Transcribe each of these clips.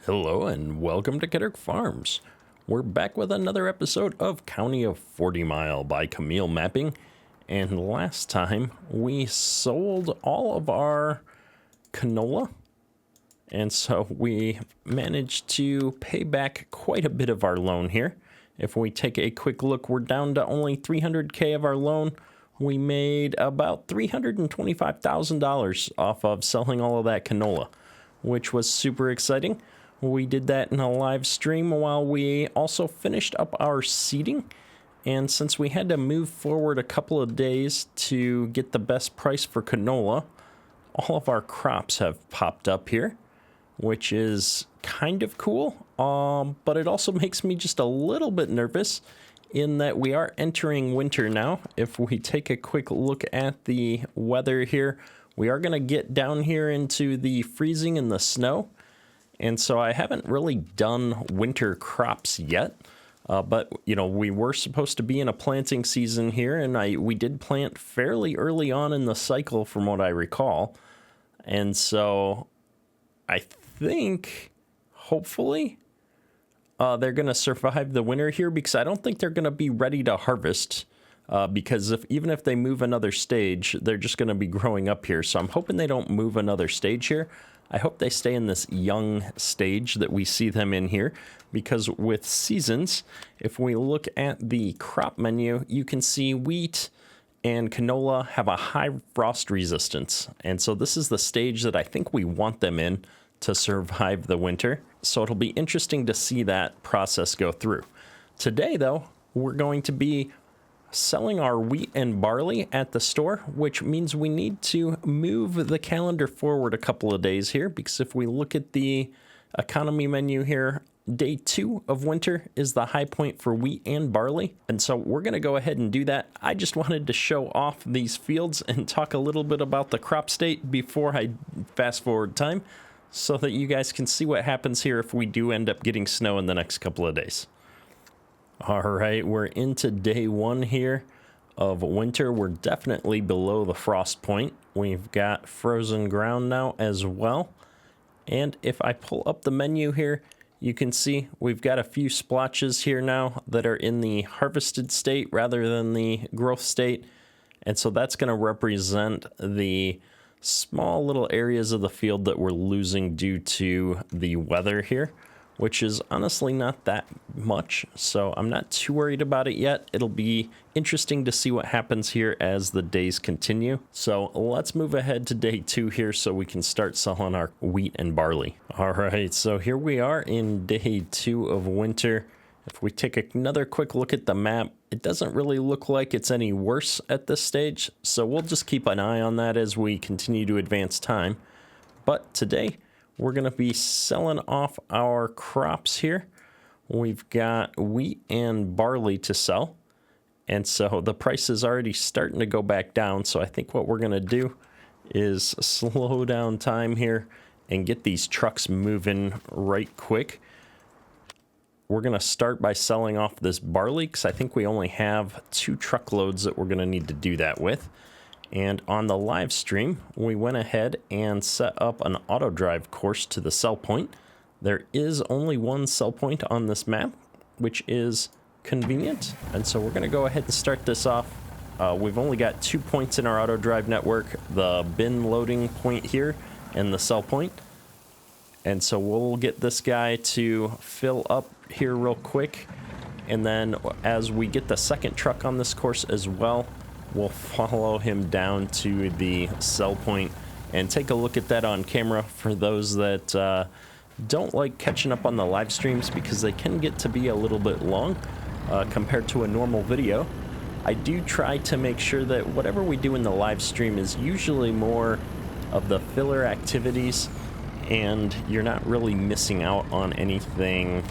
Hello and welcome to Kitterick Farms. We're back with another episode of County of 40 Mile by Camil Mapping. And last time we sold all of our canola. And so we managed to pay back quite a bit of our loan here. If we take a quick look, we're down to only $300K of our loan. We made about $325,000 off of selling all of that canola, which was super exciting. We did that in a live stream while we also finished up our seeding. And since we had to move forward a couple of days to get the best price for canola, all of our crops have popped up here, which is kind of cool. But it also makes me just a little bit nervous in that we are entering winter now. If we take a quick look at the weather here, we are going to get down here into the freezing and the snow. And so I haven't really done winter crops yet, but we were supposed to be in a planting season here, and we did plant fairly early on in the cycle from what I recall. And so I think hopefully they're going to survive the winter here, because I don't think they're going to be ready to harvest, because even if they move another stage, they're just going to be growing up here. So I'm hoping they don't move another stage here. I hope they stay in this young stage that we see them in here, because with seasons, if we look at the crop menu, you can see wheat and canola have a high frost resistance. And so this is the stage that I think we want them in to survive the winter. So it'll be interesting to see that process go through. Today, though, we're going to be selling our wheat and barley at the store, which means we need to move the calendar forward a couple of days here, because if we look at the economy menu here, day 2 of winter is the high point for wheat and barley. And so we're going to go ahead and do that. I just wanted to show off these fields and talk a little bit about the crop state before I fast forward time, so that you guys can see what happens here if we do end up getting snow in the next couple of days. All right, we're into day 1 here of winter. We're definitely below the frost point. We've got frozen ground now as well. And if I pull up the menu here, you can see we've got a few splotches here now that are in the harvested state rather than the growth state. And so that's going to represent the small little areas of the field that we're losing due to the weather here, which is honestly not that much, so I'm not too worried about it yet. It'll be interesting to see what happens here as the days continue. So let's move ahead to day 2 here so we can start selling our wheat and barley. All right, so here we are in day 2 of winter. If we take another quick look at the map, it doesn't really look like it's any worse at this stage, so we'll just keep an eye on that as we continue to advance time. But today, we're going to be selling off our crops here. We've got wheat and barley to sell. And so the price is already starting to go back down. So I think what we're going to do is slow down time here and get these trucks moving right quick. We're going to start by selling off this barley, because I think we only have 2 truckloads that we're going to need to do that with. And on the live stream, we went ahead and set up an auto drive course to the sell point. There is only one sell point on this map, which is convenient. And so we're going to go ahead and start this off. We've only got 2 points in our auto drive network, the bin loading point here and the sell point. And so we'll get this guy to fill up here real quick. And then as we get the second truck on this course as well, we'll follow him down to the sell point and take a look at that on camera for those that don't like catching up on the live streams, because they can get to be a little bit long compared to a normal video. I do try to make sure that whatever we do in the live stream is usually more of the filler activities, and you're not really missing out on anything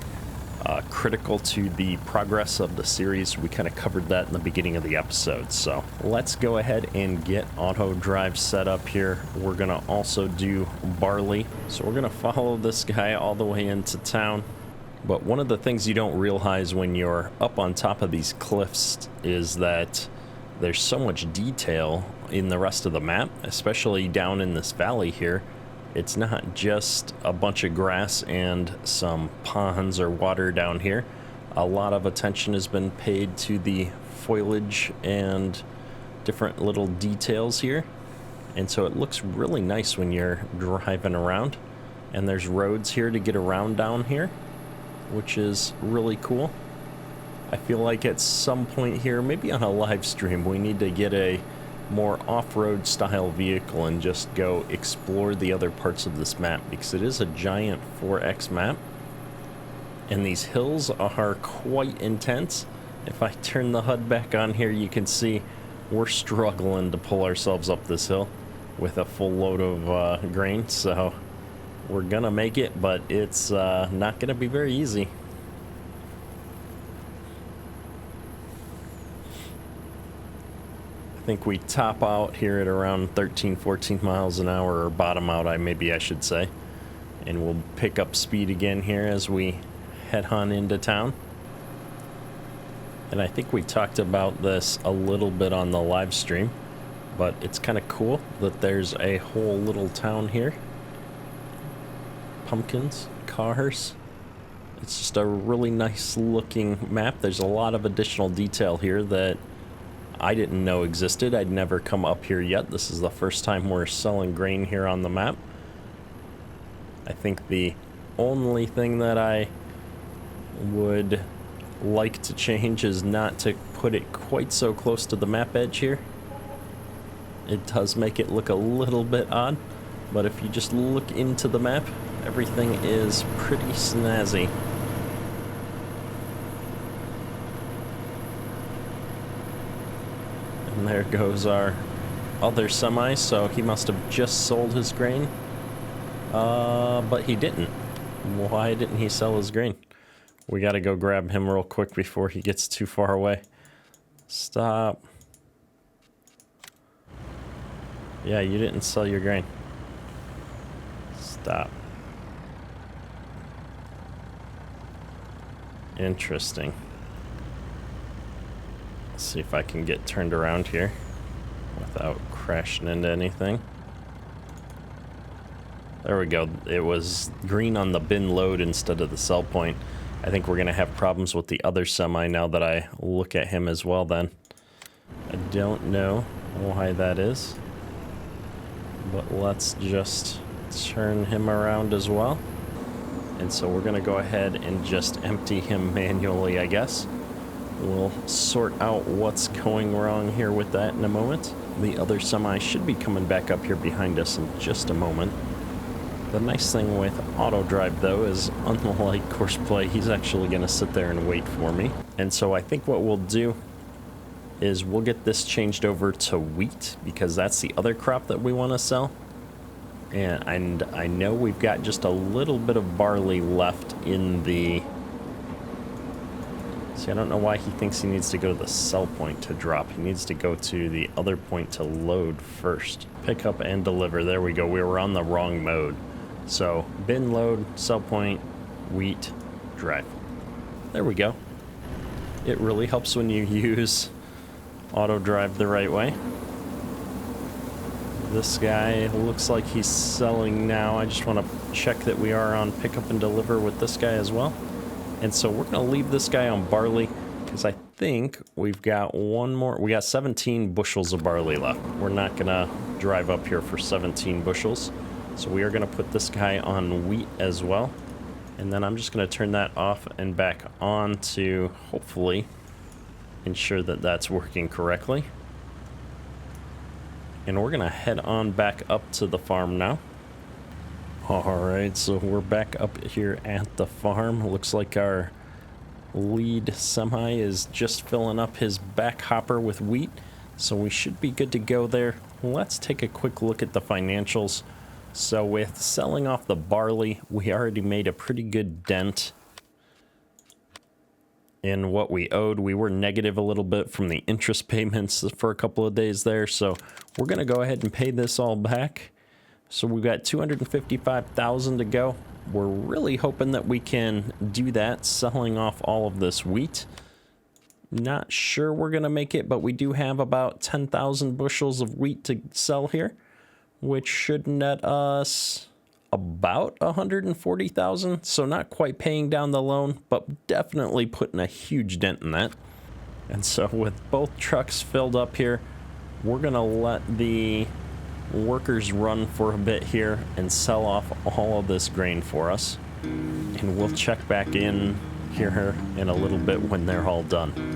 critical to the progress of the series. We kind of covered that in the beginning of the episode. So let's go ahead and get auto drive set up here. We're going to also do barley. So we're going to follow this guy all the way into town. But one of the things you don't realize when you're up on top of these cliffs is that there's so much detail in the rest of the map, especially down in this valley here. It's not just a bunch of grass and some ponds or water down here. A lot of attention has been paid to the foliage and different little details here. And so it looks really nice when you're driving around. And there's roads here to get around down here, which is really cool. I feel like at some point here, maybe on a live stream, we need to get a more off-road style vehicle and just go explore the other parts of this map, because it is a giant 4x map. And these hills are quite intense. If I turn the HUD back on here, you can see we're struggling to pull ourselves up this hill with a full load of grain. So we're gonna make it, but it's not gonna be very easy. I think we top out here at around 13, 14 miles an hour, or bottom out, maybe I should say. And we'll pick up speed again here as we head on into town. And I think we talked about this a little bit on the live stream, but it's kind of cool that there's a whole little town here. Pumpkins, cars. It's just a really nice looking map. There's a lot of additional detail here that I didn't know existed. I'd never come up here yet. This is the first time we're selling grain here on the map. I think the only thing that I would like to change is not to put it quite so close to the map edge here. It does make it look a little bit odd, but if you just look into the map, everything is pretty snazzy. And there goes our other semi, so he must have just sold his grain. But he didn't. Why didn't he sell his grain? We gotta go grab him real quick before he gets too far away. Stop. Yeah, you didn't sell your grain. Stop. Interesting. Let's see if I can get turned around here without crashing into anything. There we go. It was green on the bin load instead of the sell point. I think we're gonna have problems with the other semi now that I look at him as well then. I don't know why that is, but let's just turn him around as well. And so we're gonna go ahead and just empty him manually, I guess. We'll sort out what's going wrong here with that in a moment. The other semi should be coming back up here behind us in just a moment. The nice thing with auto drive though is, unlike course play, he's actually gonna sit there and wait for me. And so I think what we'll do is we'll get this changed over to wheat, because that's the other crop that we want to sell. And I know we've got just a little bit of barley left in the... See, I don't know why he thinks he needs to go to the sell point to drop. He needs to go to the other point to load first. Pick up and deliver. There we go. We were on the wrong mode. So, bin load, sell point, wheat, drive. There we go. It really helps when you use auto drive the right way. This guy looks like he's selling now. I just want to check that we are on pick up and deliver with this guy as well. And so we're going to leave this guy on barley, because I think we've got one more. We got 17 bushels of barley left. We're not going to drive up here for 17 bushels. So we are going to put this guy on wheat as well. And then I'm just going to turn that off and back on to hopefully ensure that that's working correctly. And we're going to head on back up to the farm now. Alright, so we're back up here at the farm. Looks like our lead semi is just filling up his back hopper with wheat. So we should be good to go there. Let's take a quick look at the financials. So with selling off the barley, we already made a pretty good dent in what we owed. We were negative a little bit from the interest payments for a couple of days there. So we're going to go ahead and pay this all back. So we've got 255,000 to go. We're really hoping that we can do that, selling off all of this wheat. Not sure we're going to make it, but we do have about 10,000 bushels of wheat to sell here, which should net us about 140,000, so not quite paying down the loan, but definitely putting a huge dent in that. And so with both trucks filled up here, we're gonna let the workers run for a bit here and sell off all of this grain for us, and we'll check back in here in a little bit when they're all done.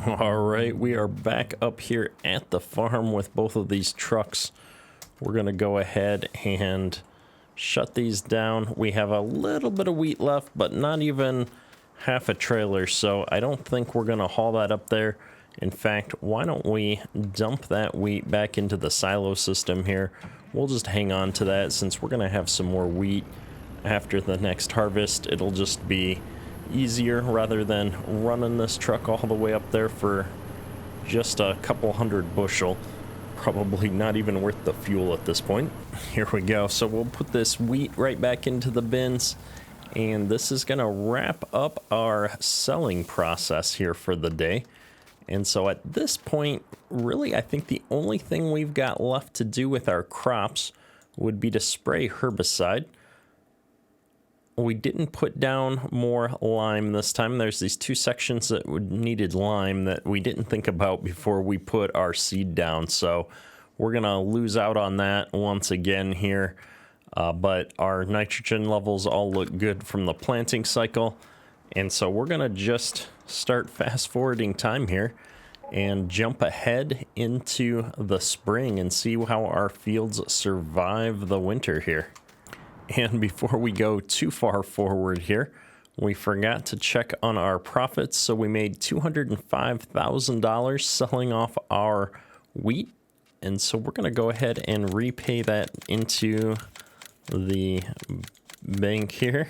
All right, we are back up here at the farm with both of these trucks. We're gonna go ahead and shut these down. We have a little bit of wheat left, but not even half a trailer, so I don't think we're gonna haul that up there. In fact, why don't we dump that wheat back into the silo system here? We'll just hang on to that since we're gonna have some more wheat after the next harvest. It'll just be easier rather than running this truck all the way up there for just a couple hundred bushel. Probably not even worth the fuel at this point. Here we go. So we'll put this wheat right back into the bins, and this is gonna wrap up our selling process here for the day. And so at this point, really, I think the only thing we've got left to do with our crops would be to spray herbicide. We didn't put down more lime this time. There's these two sections that needed lime that we didn't think about before we put our seed down. So we're going to lose out on that once again here. But our nitrogen levels all look good from the planting cycle. And so we're going to just start fast forwarding time here and jump ahead into the spring and see how our fields survive the winter here. And before we go too far forward here, we forgot to check on our profits. So we made $205,000 selling off our wheat. And so we're going to go ahead and repay that into the bank here.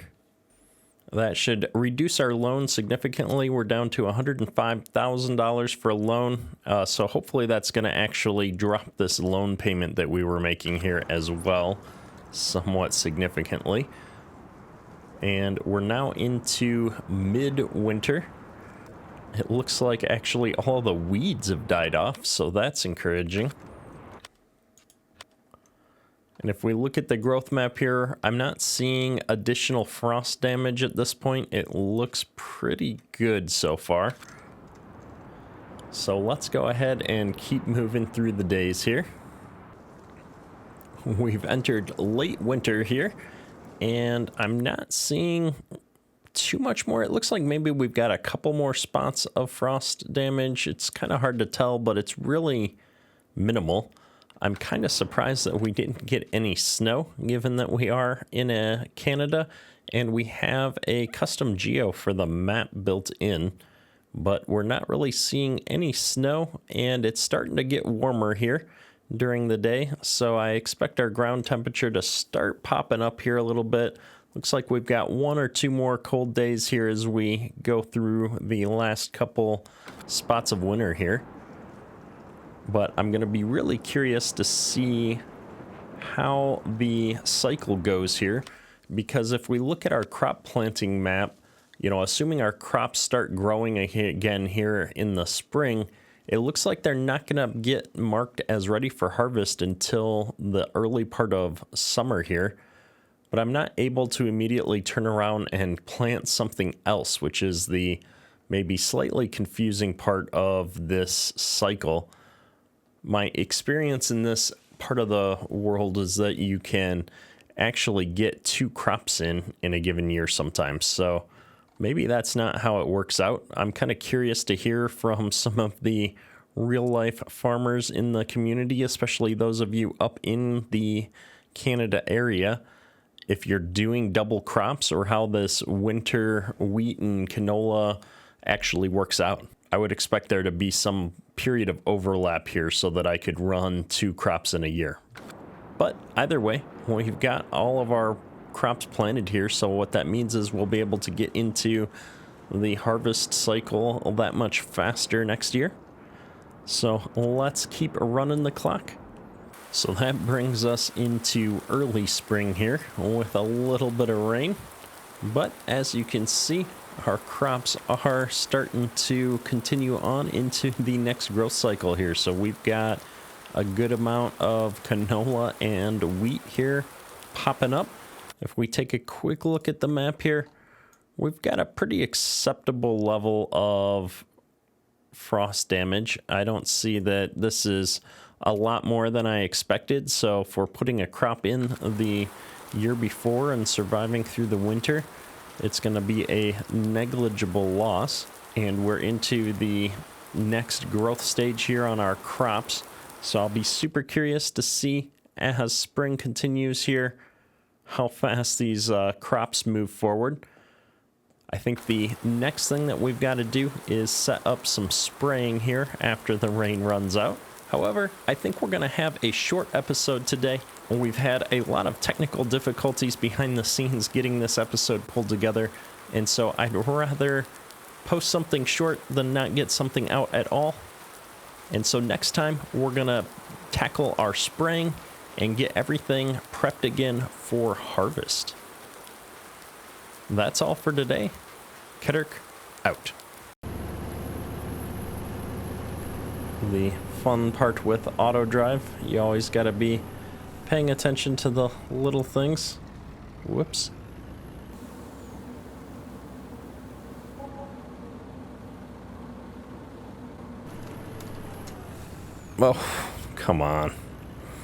That should reduce our loan significantly. We're down to $105,000 for a loan. So hopefully that's going to actually drop this loan payment that we were making here as well, somewhat significantly. And we're now into mid-winter. It looks like actually all the weeds have died off, so that's encouraging. And if we look at the growth map here, I'm not seeing additional frost damage at this point. It looks pretty good so far. So let's go ahead and keep moving through the days here. We've entered late winter here, and I'm not seeing too much more. It looks like maybe we've got a couple more spots of frost damage. It's kind of hard to tell, but it's really minimal. I'm kind of surprised that we didn't get any snow, given that we are in Canada, and we have a custom geo for the map built in, but we're not really seeing any snow, and it's starting to get warmer here. during the day, so I expect our ground temperature to start popping up here a little bit. Looks like we've got 1 or 2 more cold days here as we go through the last couple spots of winter here. But I'm going to be really curious to see how the cycle goes here, because if we look at our crop planting map, assuming our crops start growing again here in the spring, it looks like they're not going to get marked as ready for harvest until the early part of summer here. But I'm not able to immediately turn around and plant something else, which is the maybe slightly confusing part of this cycle. My experience in this part of the world is that you can actually get 2 crops in a given year sometimes. So maybe that's not how it works out. I'm kind of curious to hear from some of the real life farmers in the community, especially those of you up in the Canada area, if you're doing double crops or how this winter wheat and canola actually works out. I would expect there to be some period of overlap here so that I could run 2 crops in a year. But either way, we've got all of our crops planted here, so what that means is we'll be able to get into the harvest cycle that much faster next year. So let's keep running the clock. So that brings us into early spring here with a little bit of rain. But as you can see, our crops are starting to continue on into the next growth cycle here. So we've got a good amount of canola and wheat here popping up. If we take a quick look at the map here, we've got a pretty acceptable level of frost damage. I don't see that this is a lot more than I expected. So for putting a crop in the year before and surviving through the winter, it's going to be a negligible loss. And we're into the next growth stage here on our crops. So I'll be super curious to see as spring continues here how fast these crops move forward. I think the next thing that we've got to do is set up some spraying here after the rain runs out. However, I think we're going to have a short episode today. We've had a lot of technical difficulties behind the scenes getting this episode pulled together, and so I'd rather post something short than not get something out at all. And so next time, we're going to tackle our spraying and get everything prepped again for harvest. That's all for today. Kedurk out. The fun part with auto drive, you always got to be paying attention to the little things. Whoops. Oh, come on.